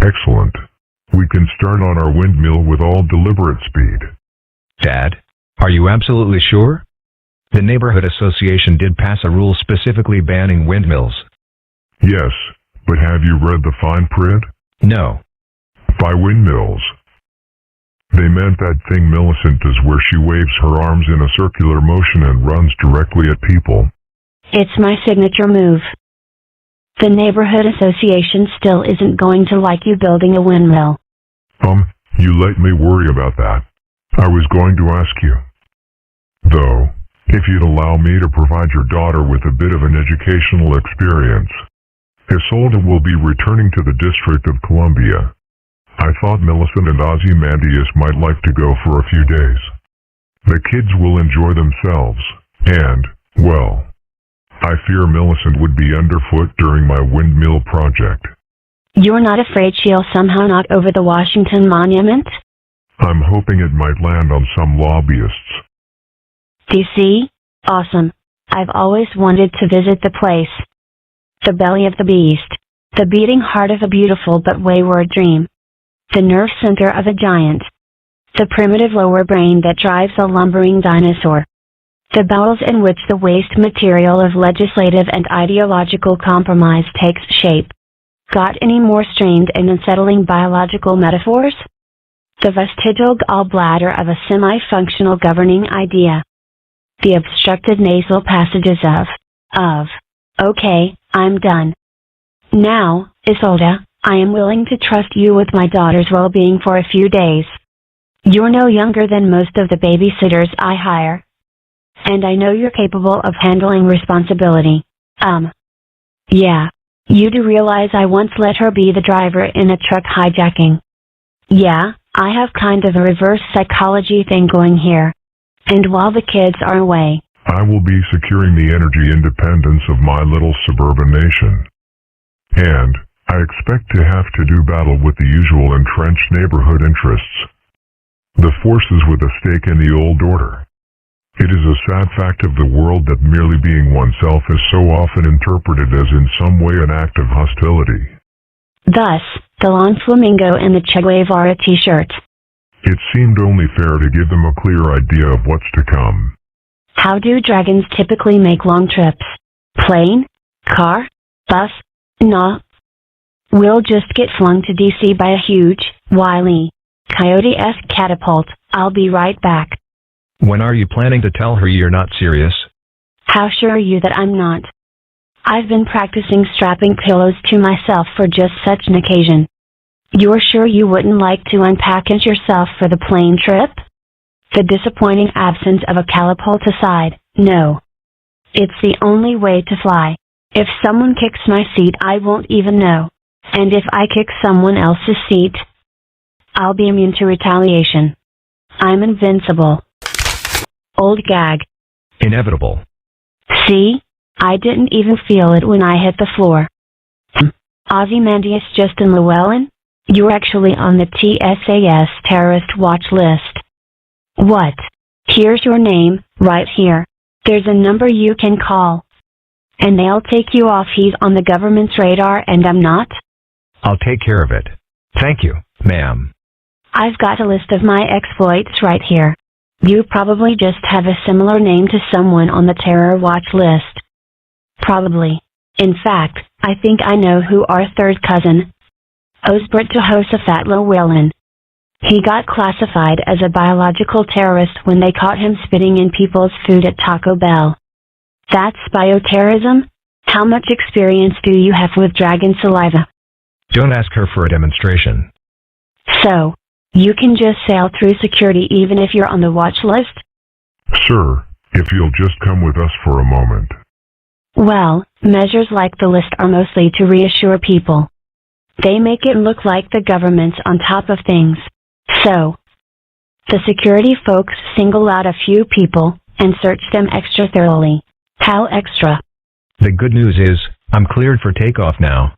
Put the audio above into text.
Excellent. We can start on our windmill with all deliberate speed. Dad, are you absolutely sure? The neighborhood association did pass a rule specifically banning windmills. Yes, but have you read the fine print? No. By windmills, they meant that thing Millicent does where she waves her arms in a circular motion and runs directly at people. It's my signature move. The neighborhood association still isn't going to like you building a windmill. You let me worry about that. I was going to ask you, though, if you'd allow me to provide your daughter with a bit of an educational experience. Isolde will be returning to the District of Columbia. I thought Millicent and Ozymandias might like to go for a few days. The kids will enjoy themselves, and, well, I fear Millicent would be underfoot during my windmill project. You're not afraid she'll somehow knock over the Washington Monument? I'm hoping it might land on some lobbyists. DC? Awesome. I've always wanted to visit the place. The belly of the beast. The beating heart of a beautiful but wayward dream. The nerve center of a giant. The primitive lower brain that drives a lumbering dinosaur. The bowels in which the waste material of legislative and ideological compromise takes shape. Got any more strained and unsettling biological metaphors? The vestigial gallbladder of a semi-functional governing idea. The obstructed nasal passages of. Okay, I'm done. Now, Isolde, I am willing to trust you with my daughter's well-being for a few days. You're no younger than most of the babysitters I hire. And I know you're capable of handling responsibility. Yeah. You do realize I once let her be the driver in a truck hijacking. Yeah, I have kind of a reverse psychology thing going here. And while the kids are away, I will be securing the energy independence of my little suburban nation. And I expect to have to do battle with the usual entrenched neighborhood interests. The forces with a stake in the old order. It is a sad fact of the world that merely being oneself is so often interpreted as in some way an act of hostility. Thus, the lawn flamingo and the Che Guevara t-shirt. It seemed only fair to give them a clear idea of what's to come. How do dragons typically make long trips? Plane? Car? Bus? Nah. We'll just get flung to DC by a huge, wily, coyote-esque catapult. I'll be right back. When are you planning to tell her you're not serious? How sure are you that I'm not? I've been practicing strapping pillows to myself for just such an occasion. You're sure you wouldn't like to unpackage yourself for the plane trip? The disappointing absence of a catapult aside, no. It's the only way to fly. If someone kicks my seat, I won't even know. And if I kick someone else's seat, I'll be immune to retaliation. I'm invincible. Old gag. Inevitable. See? I didn't even feel it when I hit the floor. Ozymandias Justin Llewellyn? You're actually on the TSAS terrorist watch list. What? Here's your name, right here. There's a number you can call. And they'll take you off. He's on the government's radar and I'm not? I'll take care of it. Thank you, ma'am. I've got a list of my exploits right here. You probably just have a similar name to someone on the terror watch list. Probably. In fact, I think I know who our third cousin, Osbert Jehoshaphat Llewellyn. He got classified as a biological terrorist when they caught him spitting in people's food at Taco Bell. That's bioterrorism? How much experience do you have with dragon saliva? Don't ask her for a demonstration. So, you can just sail through security even if you're on the watch list? Sir, if you'll just come with us for a moment. Well, measures like the list are mostly to reassure people. They make it look like the government's on top of things. So, the security folks single out a few people and search them extra thoroughly. How extra? The good news is, I'm cleared for takeoff now.